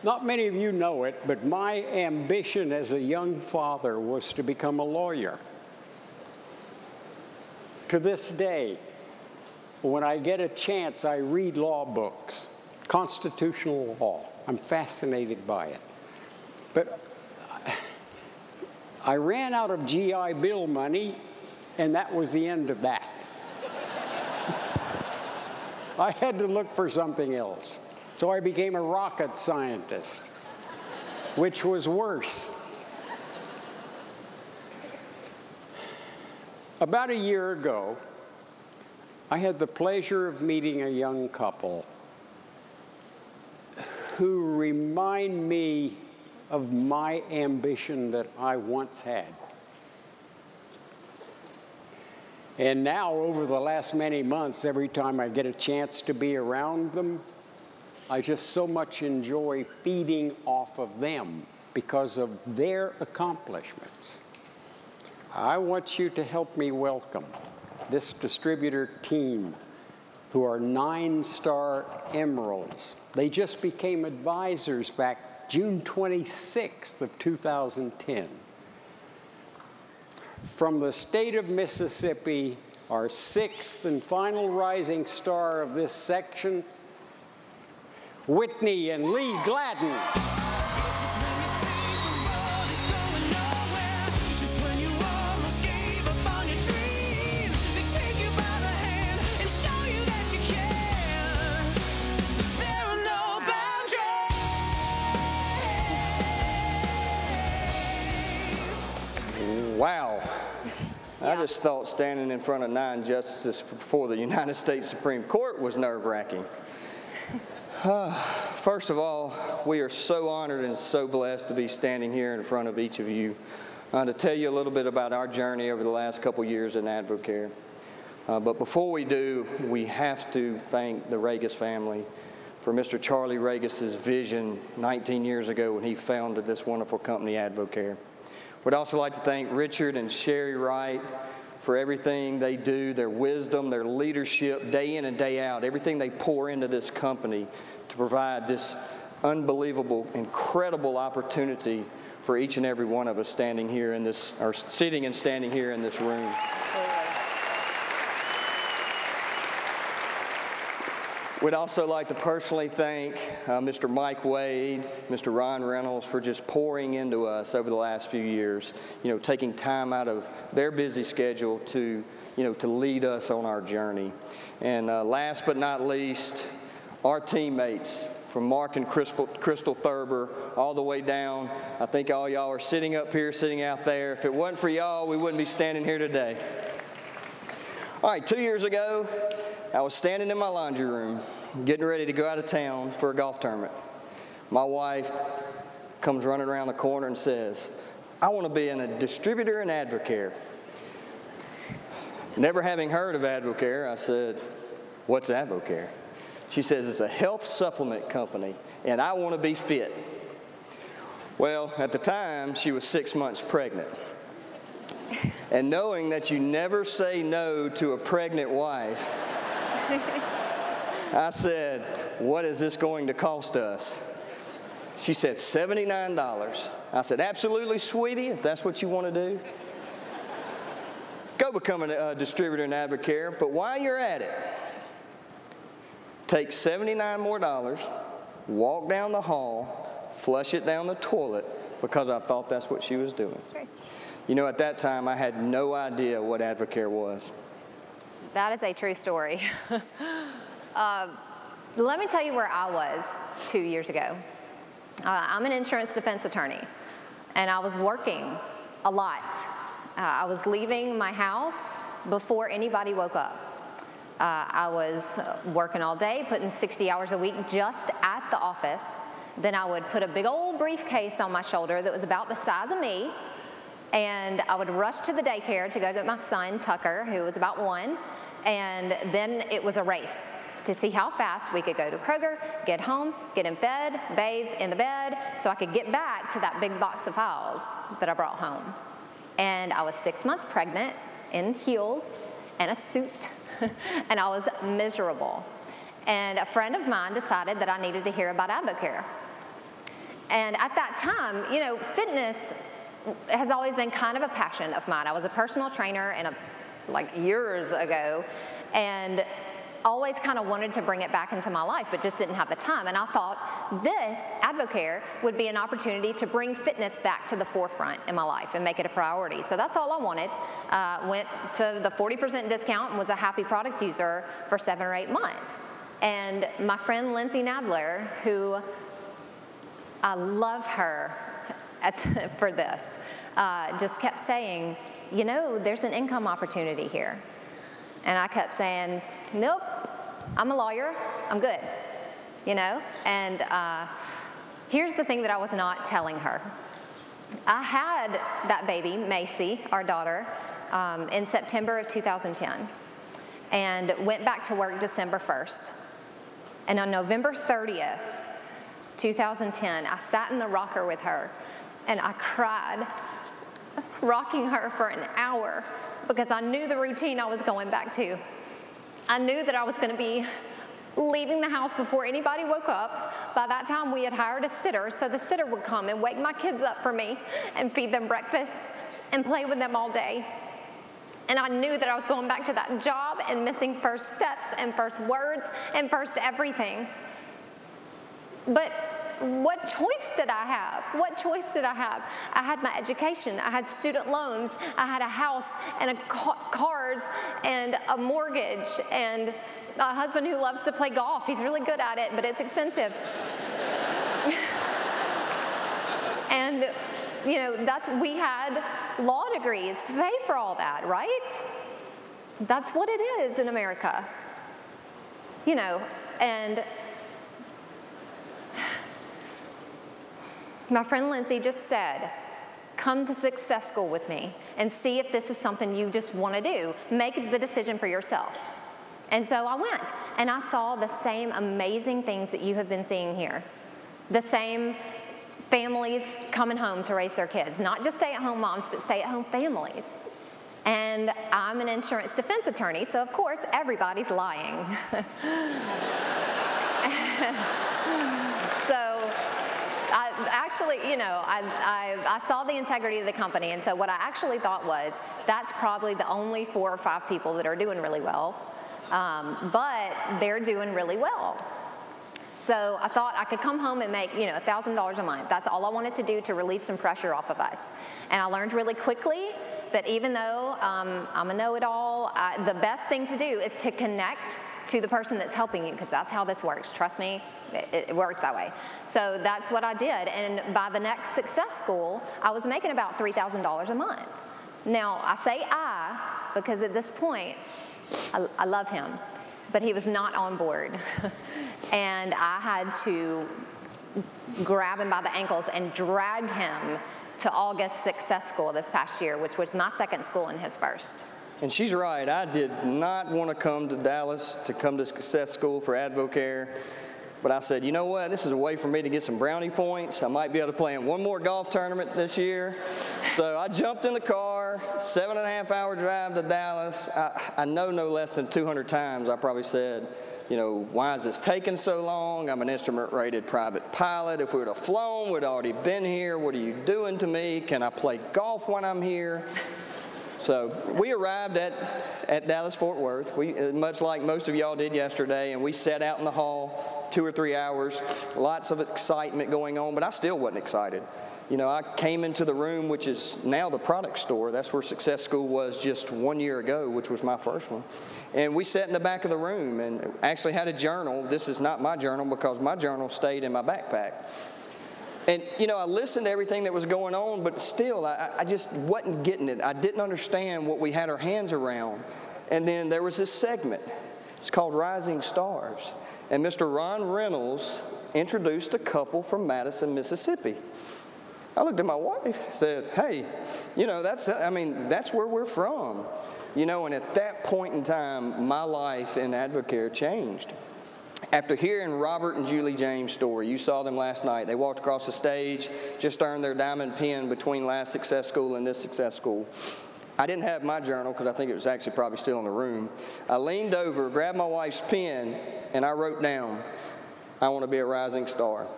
Not many of you know it, but my ambition as a young father was to become a lawyer. To this day, when I get a chance, I read law books, constitutional law. I'm fascinated by it. But I ran out of GI Bill money, and that was the end of that. I had to look for something else. So I became a rocket scientist, which was worse. About a year ago, I had the pleasure of meeting a young couple who remind me of my ambition that I once had. And now, over the last many months, every time I get a chance to be around them, I just so much enjoy feeding off of them because of their accomplishments. I want you to help me welcome this distributor team, who are 9-star Emeralds. They just became advisors back June 26th of 2010. From the state of Mississippi, our 6th and final rising star of this section, Whitney and Lee Gladden. Wow. I just thought standing in front of 9 justices before the United States Supreme Court was nerve-wracking. First of all, we are so honored and so blessed to be standing here in front of each of you to tell you a little bit about our journey over the last couple years in Advocare. But before we do, we have to thank the Regis family for Mr. Charlie Regis's vision 19 years ago when he founded this wonderful company, Advocare. We'd also like to thank Richard and Sherry Wright for everything they do, their wisdom, their leadership, day in and day out, everything they pour into this company to provide this unbelievable, incredible opportunity for each and every one of us standing here in this, or sitting and standing here in this room. We'd also like to personally thank Mr. Mike Wade, Mr. Ron Reynolds for just pouring into us over the last few years, taking time out of their busy schedule to, to lead us on our journey. And last but not least, our teammates from Mark and Crystal Thurber all the way down. I think all y'all are sitting up here, sitting out there. If it wasn't for y'all, we wouldn't be standing here today. All right, 2 years ago, I was standing in my laundry room, getting ready to go out of town for a golf tournament. My wife comes running around the corner and says, "I want to be a distributor in Advocare." Never having heard of Advocare, I said, "What's Advocare?" She says, "It's a health supplement company, and I want to be fit." Well, at the time, she was 6 months pregnant. And knowing that you never say no to a pregnant wife, I said, "What is this going to cost us?" She said, $79. I said, "Absolutely, sweetie, if that's what you want to do. Go become a distributor in Advocare, but while you're at it, take $79 more, walk down the hall, flush it down the toilet," because I thought that's what she was doing. At that time, I had no idea what Advocare was. That is a true story. Let me tell you where I was 2 years ago. I'm an insurance defense attorney, and I was working a lot. I was leaving my house before anybody woke up. I was working all day, putting 60 hours a week just at the office. Then I would put a big old briefcase on my shoulder that was about the size of me, and I would rush to the daycare to go get my son, Tucker, who was about 1, and then it was a race to see how fast we could go to Kroger, get home, get him fed, bathed in the bed, so I could get back to that big box of files that I brought home. And I was 6 months pregnant, in heels and a suit, and I was miserable. And a friend of mine decided that I needed to hear about Advocare. And at that time, you know, fitness has always been kind of a passion of mine. I was a personal trainer like years ago, and always kind of wanted to bring it back into my life, but just didn't have the time. And I thought this, Advocare, would be an opportunity to bring fitness back to the forefront in my life and make it a priority. So that's all I wanted. Went to the 40% discount and was a happy product user for 7 or 8 months. And my friend Lindsay Nadler, who I love her for this, just kept saying, you know, there's an income opportunity here. And I kept saying, nope, I'm a lawyer, I'm good, you know? And here's the thing that I was not telling her. I had that baby, Macy, our daughter, in September of 2010, and went back to work December 1st. And on November 30th, 2010, I sat in the rocker with her, and I cried, rocking her for an hour, because I knew the routine I was going back to. I knew that I was going to be leaving the house before anybody woke up. By that time, we had hired a sitter, so the sitter would come and wake my kids up for me and feed them breakfast and play with them all day. And I knew that I was going back to that job and missing first steps and first words and first everything. But what choice did I have? What choice did I have? I had my education, I had student loans, I had a house and cars and a mortgage and a husband who loves to play golf. He's really good at it, but it's expensive. And you know, we had law degrees to pay for all that, right? That's what it is in America. You know, and my friend Lindsay just said, come to Success School with me and see if this is something you just want to do. Make the decision for yourself. And so I went, and I saw the same amazing things that you have been seeing here. The same families coming home to raise their kids. Not just stay-at-home moms, but stay-at-home families. And I'm an insurance defense attorney, so of course, everybody's lying. So actually, you know, I saw the integrity of the company, and so what I actually thought was, that's probably the only 4 or 5 people that are doing really well, but they're doing really well. So I thought I could come home and make, you know, $1,000 a month. That's all I wanted to do to relieve some pressure off of us. And I learned really quickly that even though I'm a know-it-all, the best thing to do is to connect to the person that's helping you, because that's how this works. Trust me, it works that way. So that's what I did. And by the next Success School, I was making about $3,000 a month. Now, I say I, because at this point, I love him, but he was not on board. And I had to grab him by the ankles and drag him to August Success School this past year, which was my second school and his first. And she's right. I did not want to come to Dallas to come to Success School for Advocare. But I said, you know what? This is a way for me to get some brownie points. I might be able to play in one more golf tournament this year. So I jumped in the car, 7.5-hour drive to Dallas. I know no less than 200 times I probably said, you know, why is this taking so long? I'm an instrument-rated private pilot. If we would have flown, we'd already been here. What are you doing to me? Can I play golf when I'm here? So we arrived at Dallas-Fort Worth, much like most of y'all did yesterday, and we sat out in the hall 2 or 3 hours, lots of excitement going on, but I still wasn't excited. You know, I came into the room, which is now the product store. That's where Success School was just 1 year ago, which was my first one. And we sat in the back of the room and actually had a journal. This is not my journal because my journal stayed in my backpack. And, you know, I listened to everything that was going on, but still, I just wasn't getting it. I didn't understand what we had our hands around. And then there was this segment. It's called Rising Stars. And Mr. Ron Reynolds introduced a couple from Madison, Mississippi. I looked at my wife, said, hey, you know, that's where we're from. You know, and at that point in time, my life in Advocare changed. After hearing Robert and Julie James' story, you saw them last night. They walked across the stage, just earned their diamond pin between last Success School and this Success School. I didn't have my journal because I think it was actually probably still in the room. I leaned over, grabbed my wife's pen, and I wrote down, I want to be a rising star.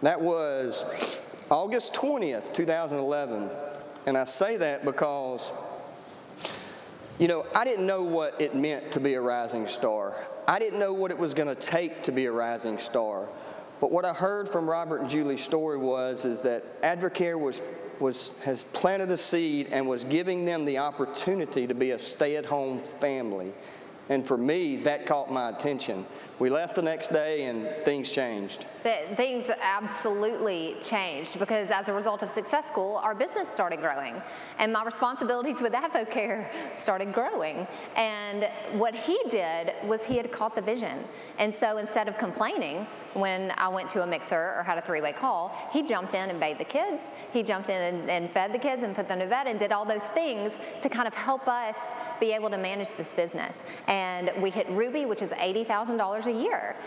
That was August 20th, 2011. And I say that because, you know, I didn't know what it meant to be a rising star. I didn't know what it was going to take to be a rising star. But what I heard from Robert and Julie's story is that Advocare has planted a seed and was giving them the opportunity to be a stay-at-home family. And for me, that caught my attention. We left the next day and things changed. Things absolutely changed because as a result of Success School, our business started growing and my responsibilities with Advocare started growing. And what he did was he had caught the vision. And so instead of complaining when I went to a mixer or had a three-way call, he jumped in and bathed the kids. He jumped in and fed the kids and put them to bed and did all those things to kind of help us be able to manage this business. And we hit Ruby, which is $80,000 a year.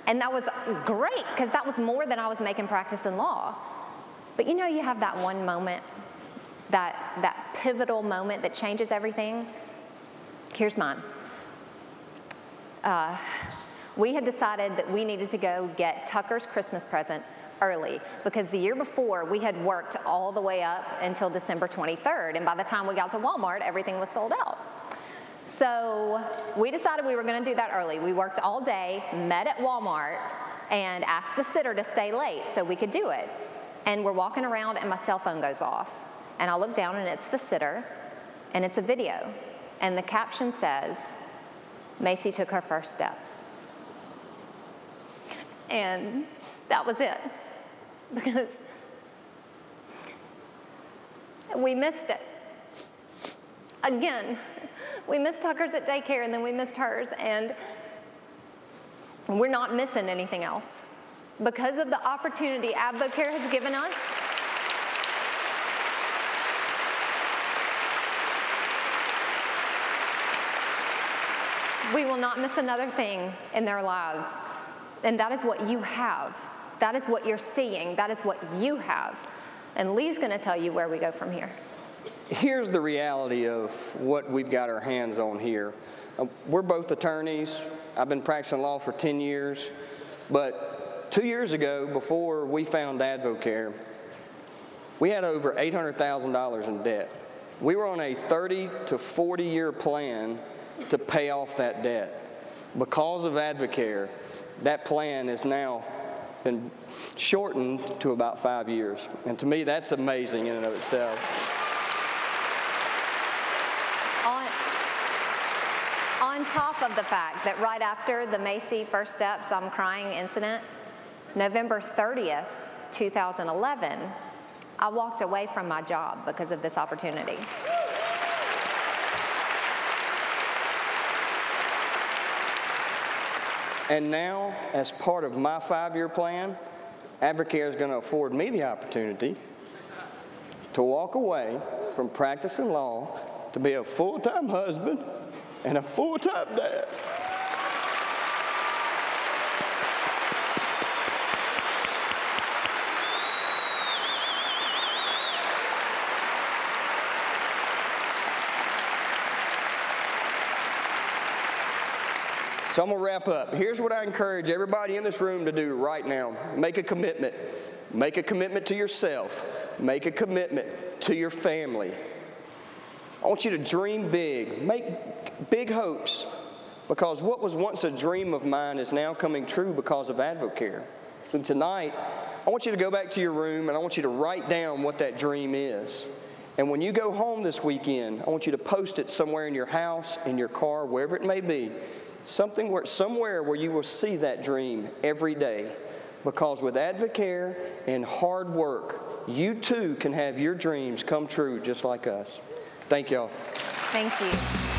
And that was great because that was more than I was making practicing law. But you know, you have that one moment, that pivotal moment that changes everything. Here's mine. We had decided that we needed to go get Tucker's Christmas present early because the year before we had worked all the way up until December 23rd. And by the time we got to Walmart, everything was sold out. So we decided we were going to do that early. We worked all day, met at Walmart, and asked the sitter to stay late so we could do it. And we're walking around and my cell phone goes off. And I look down and it's the sitter, and it's a video. And the caption says, Macy took her first steps. And that was it. Because we missed it. Again. We missed Tucker's at daycare, and then we missed hers, and we're not missing anything else. Because of the opportunity Advocare has given us, we will not miss another thing in their lives. And that is what you have. That is what you're seeing. That is what you have. And Lee's going to tell you where we go from here. Here's the reality of what we've got our hands on here. We're both attorneys. I've been practicing law for 10 years. But 2 years ago, before we found Advocare, we had over $800,000 in debt. We were on a 30 to 40-year plan to pay off that debt. Because of Advocare, that plan has now been shortened to about 5 years. And to me, that's amazing in and of itself. On top of the fact that right after the Macy First Steps I'm Crying incident, November 30th, 2011, I walked away from my job because of this opportunity. And now, as part of my 5-year plan, Advocare is going to afford me the opportunity to walk away from practicing law to be a full-time husband and a full-time dad. So I'm going to wrap up. Here's what I encourage everybody in this room to do right now. Make a commitment. Make a commitment to yourself. Make a commitment to your family. I want you to dream big. Make big hopes, because what was once a dream of mine is now coming true because of Advocare. And tonight, I want you to go back to your room and I want you to write down what that dream is. And when you go home this weekend, I want you to post it somewhere in your house, in your car, wherever it may be, somewhere where you will see that dream every day. Because with Advocare and hard work, you too can have your dreams come true just like us. Thank y'all. Thank you.